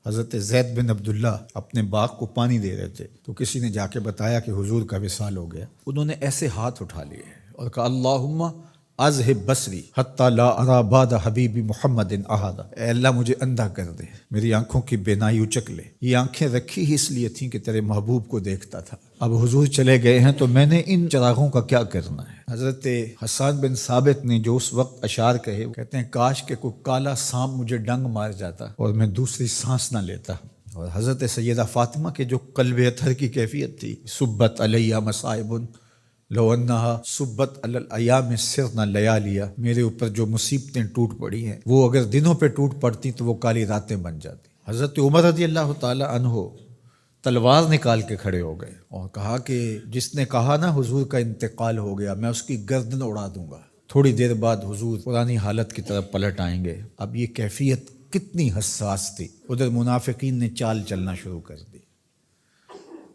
حضرت زید بن عبداللہ اپنے باغ کو پانی دے رہے تھے تو کسی نے جا کے بتایا کہ حضور کا وصال ہو گیا۔ انہوں نے ایسے ہاتھ اٹھا لیے اور کہا اللہم اذہب بصری حتی لا ارا بعد حبیبی محمد احدا، اے اللہ مجھے اندھا کر دے، میری آنکھوں کی بینائی اچک لے۔ یہ آنکھیں رکھی ہی اس لیے تھیں کہ تیرے محبوب کو دیکھتا تھا، اب حضور چلے گئے ہیں تو میں نے ان چراغوں کا کیا کرنا ہے۔ حضرت حسان بن ثابت نے جو اس وقت اشعار کہے، وہ کہتے ہیں کاش کہ کوئی کالا سانپ مجھے ڈنگ مار جاتا اور میں دوسری سانس نہ لیتا۔ اور حضرت سیدہ فاطمہ کے جو قلب اطہر کی کیفیت تھی، سبت علیہ مصائب لو انہا سبت علی الایام سرنا لیالیا، میرے اوپر جو مصیبتیں ٹوٹ پڑی ہیں وہ اگر دنوں پہ ٹوٹ پڑتی تو وہ کالی راتیں بن جاتی۔ حضرت عمر رضی اللہ تعالی عنہ تلوار نکال کے کھڑے ہو گئے اور کہا کہ جس نے کہا نا حضور کا انتقال ہو گیا میں اس کی گردن اڑا دوں گا۔ تھوڑی دیر بعد حضور پرانی حالت کی طرف پلٹ آئیں گے۔ اب یہ کیفیت کتنی حساس تھی، ادھر منافقین نے چال چلنا شروع کر دی۔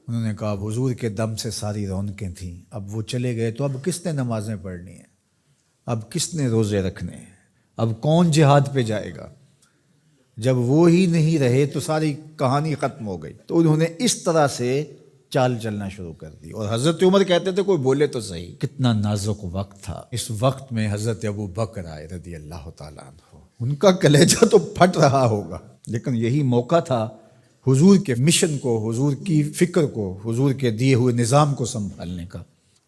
انہوں نے کہا حضور کے دم سے ساری رونقیں تھیں، اب وہ چلے گئے تو اب کس نے نمازیں پڑھنی ہیں، اب کس نے روزے رکھنے ہیں، اب کون جہاد پہ جائے گا؟ جب وہ ہی نہیں رہے تو ساری کہانی ختم ہو گئی۔ تو انہوں نے اس طرح سے چال چلنا شروع کر دی اور حضرت عمر کہتے تھے کوئی بولے تو صحیح۔ کتنا نازک وقت تھا۔ اس وقت میں حضرت ابو بکر آئے رضی اللہ تعالیٰ عنہ، ان کا کلیجہ تو پھٹ رہا ہوگا، لیکن یہی موقع تھا حضور کے مشن کو، حضور کی فکر کو، حضور کے دیے ہوئے نظام کو سنبھالنے کا،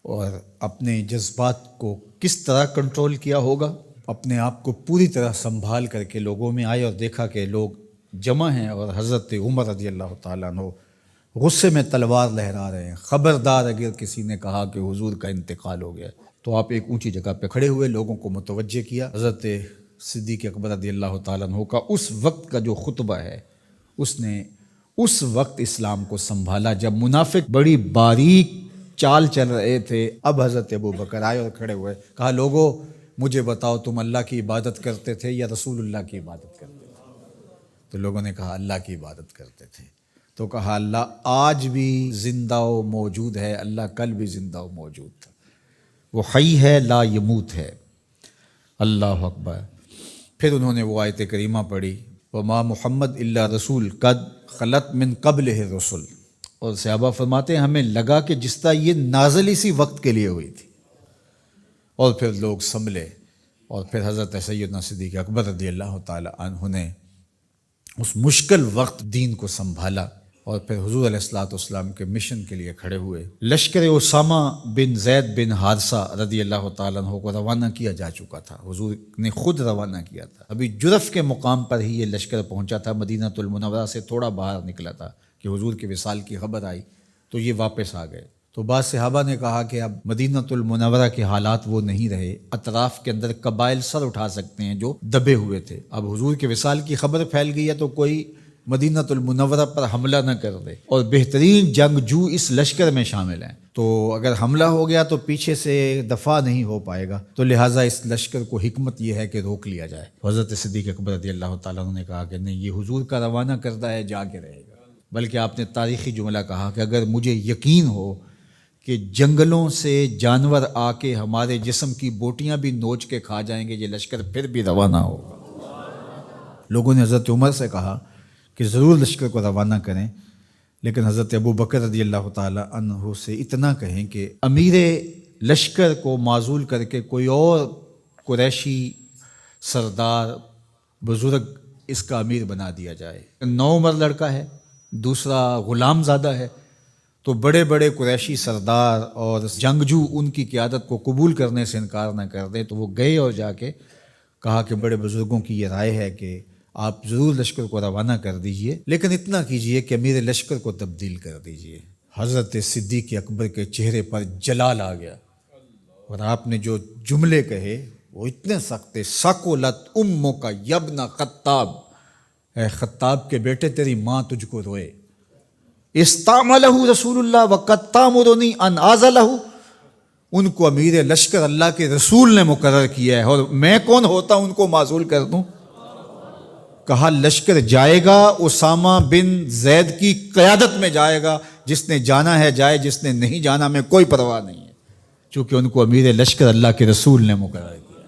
اور اپنے جذبات کو کس طرح کنٹرول کیا ہوگا۔ اپنے آپ کو پوری طرح سنبھال کر کے لوگوں میں آئے اور دیکھا کہ لوگ جمع ہیں اور حضرت عمر رضی اللہ تعالیٰ عنہ غصے میں تلوار لہرا رہے ہیں۔ خبردار اگر کسی نے کہا کہ حضور کا انتقال ہو گیا تو آپ ایک اونچی جگہ پہ کھڑے ہوئے، لوگوں کو متوجہ کیا۔ حضرت صدیق اکبر رضی اللہ تعالیٰ عنہ کا اس وقت کا جو خطبہ ہے، اس نے اس وقت اسلام کو سنبھالا جب منافق بڑی باریک چال چل رہے تھے۔ اب حضرت ابو بکر آئے اور کھڑے ہوئے، کہا لوگو مجھے بتاؤ تم اللہ کی عبادت کرتے تھے یا رسول اللہ کی عبادت کرتے تھے؟ تو لوگوں نے کہا اللہ کی عبادت کرتے تھے۔ تو کہا اللہ آج بھی زندہ و موجود ہے، اللہ کل بھی زندہ و موجود تھا، وہ حی ہے لا یموت ہے۔ اللہ اکبر۔ پھر انہوں نے وہ آیت کریمہ پڑھی وما محمد الا رسول قد خلت من قبلہ الرسل، اور صحابہ فرماتے ہیں ہمیں لگا کہ جس طرح یہ نازل اسی وقت کے لیے ہوئی تھی۔ اور پھر لوگ سنبھلے اور پھر حضرت سیدنا صدیق اکبر رضی اللہ تعالی عنہ نے اس مشکل وقت دین کو سنبھالا اور پھر حضور علیہ الصلوۃ والسلام کے مشن کے لیے کھڑے ہوئے۔ لشکر اسامہ بن زید بن حارثہ رضی اللہ تعالیٰ عنہ کو روانہ کیا جا چکا تھا، حضور نے خود روانہ کیا تھا۔ ابھی جرف کے مقام پر ہی یہ لشکر پہنچا تھا، مدینہ المنورہ سے تھوڑا باہر نکلا تھا کہ حضور کے وصال کی خبر آئی تو یہ واپس آ گئے۔ تو بعض صحابہ نے کہا کہ اب مدینہ المنورہ کے حالات وہ نہیں رہے، اطراف کے اندر قبائل سر اٹھا سکتے ہیں جو دبے ہوئے تھے، اب حضور کے وصال کی خبر پھیل گئی ہے تو کوئی مدینہ المنورہ پر حملہ نہ کر دے، اور بہترین جنگجو اس لشکر میں شامل ہیں، تو اگر حملہ ہو گیا تو پیچھے سے دفاع نہیں ہو پائے گا، تو لہٰذا اس لشکر کو حکمت یہ ہے کہ روک لیا جائے۔ حضرت صدیق اکبر رضی اللہ تعالیٰ عنہ نے کہا کہ نہیں، یہ حضور کا روانہ کردہ ہے، جا کے رہے گا۔ بلکہ آپ نے تاریخی جملہ کہا کہ اگر مجھے یقین ہو کہ جنگلوں سے جانور آ کے ہمارے جسم کی بوٹیاں بھی نوچ کے کھا جائیں گے، یہ لشکر پھر بھی روانہ ہوگا۔ لوگوں نے حضرت عمر سے کہا کہ ضرور لشکر کو روانہ کریں، لیکن حضرت ابو بکر رضی اللہ تعالی عنہ سے اتنا کہیں کہ امیر لشکر کو معزول کر کے کوئی اور قریشی سردار بزرگ اس کا امیر بنا دیا جائے۔ 9 عمر لڑکا ہے، دوسرا غلام زادہ ہے، تو بڑے بڑے قریشی سردار اور جنگجو ان کی قیادت کو قبول کرنے سے انکار نہ کر دیں، تو وہ گئے اور جا کے کہا کہ بڑے بزرگوں کی یہ رائے ہے کہ آپ ضرور لشکر کو روانہ کر دیجئے، لیکن اتنا کیجئے کہ امیر لشکر کو تبدیل کر دیجئے۔ حضرت صدیق اکبر کے چہرے پر جلال آ گیا اور آپ نے جو جملے کہے وہ اتنے سخت تھے، ثقلت امک یبن خطاب، اے خطاب کے بیٹے تیری ماں تجھ کو روئے۔ استعملہ رسول اللہ وقد تامرنی ان اعزلہ، ان کو امیر لشکر اللہ کے رسول نے مقرر کیا ہے اور میں کون ہوتا ان کو معزول کر دوں؟ کہا لشکر جائے گا، اسامہ بن زید کی قیادت میں جائے گا، جس نے جانا ہے جائے، جس نے نہیں جانا میں کوئی پرواہ نہیں ہے، چونکہ ان کو امیر لشکر اللہ کے رسول نے مقرر کیا۔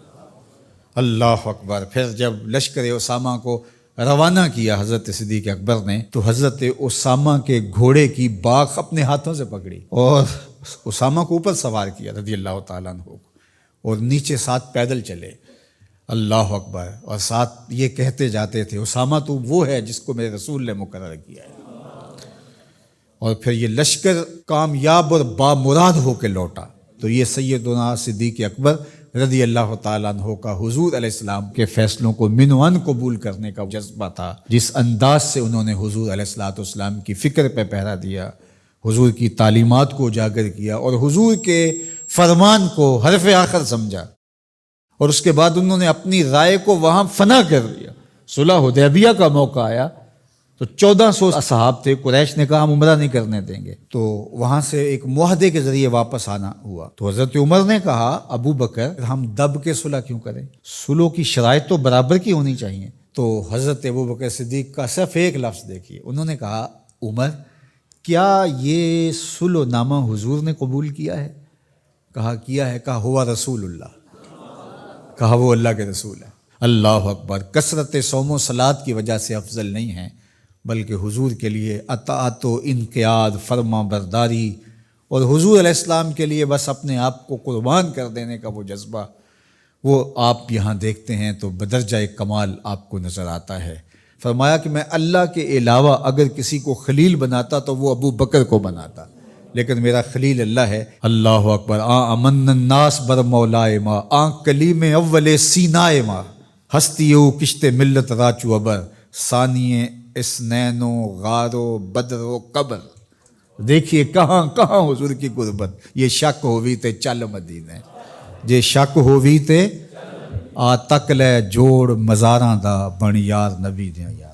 اللہ اکبر۔ پھر جب لشکر اسامہ کو روانہ کیا حضرت صدیق اکبر نے تو حضرت اسامہ کے گھوڑے کی باک اپنے ہاتھوں سے پکڑی اور اسامہ کو اوپر سوار کیا رضی اللہ تعالیٰ عنہ کو، اور نیچے ساتھ پیدل چلے، اللہ اکبر، اور ساتھ یہ کہتے جاتے تھے اسامہ تو وہ ہے جس کو میرے رسول نے مقرر کیا ہے۔ اور پھر یہ لشکر کامیاب اور بامراد ہو کے لوٹا۔ تو یہ سیدنا صدیق اکبر رضی اللہ تعالیٰ عنہ کا حضور علیہ السلام کے فیصلوں کو من و عن قبول کرنے کا جذبہ تھا، جس انداز سے انہوں نے حضور علیہ السلام کی فکر پہ پہرا دیا، حضور کی تعلیمات کو اجاگر کیا اور حضور کے فرمان کو حرف آخر سمجھا، اور اس کے بعد انہوں نے اپنی رائے کو وہاں فنا کر دیا۔ صلح حدیبیہ کا موقع آیا تو 1400 اصحاب تھے، قریش نے کہا ہم عمرہ نہیں کرنے دیں گے، تو وہاں سے ایک معاہدے کے ذریعے واپس آنا ہوا۔ تو حضرت عمر نے کہا ابو بکر ہم دب کے صلح کیوں کریں، صلح کی شرائط تو برابر کی ہونی چاہیے۔ تو حضرت ابو بکر صدیق کا صرف ایک لفظ دیکھیے، انہوں نے کہا عمر کیا یہ صلح نامہ حضور نے قبول کیا ہے؟ کہا کیا ہے۔ کہا ہوا رسول اللہ، کہا وہ اللہ کے رسول ہے۔ اللہ اکبر، کثرت صوم و صلات کی وجہ سے افضل نہیں ہے، بلکہ حضور کے لیے اطاعت و انقیاد، فرما برداری، اور حضور علیہ السلام کے لیے بس اپنے آپ کو قربان کر دینے کا وہ جذبہ، وہ آپ یہاں دیکھتے ہیں تو بدرجہ کمال آپ کو نظر آتا ہے۔ فرمایا کہ میں اللہ کے علاوہ اگر کسی کو خلیل بناتا تو وہ ابو بکر کو بناتا، لیکن میرا خلیل اللہ ہے۔ اللہ اکبر، امن الناس بر مولائے ما، کلیم اول سینائے ما، ہستیو کشت ملت راچو ابر، ثانیے اسنین و غار و بدر و قبر۔ دیکھیے کہاں کہاں حضور کی قربت۔ یہ شک ہووی تے چل مدینے، یہ شک ہووی تے آ تک لے جوڑ مزاراں دا بن یار نبی دیاں یار۔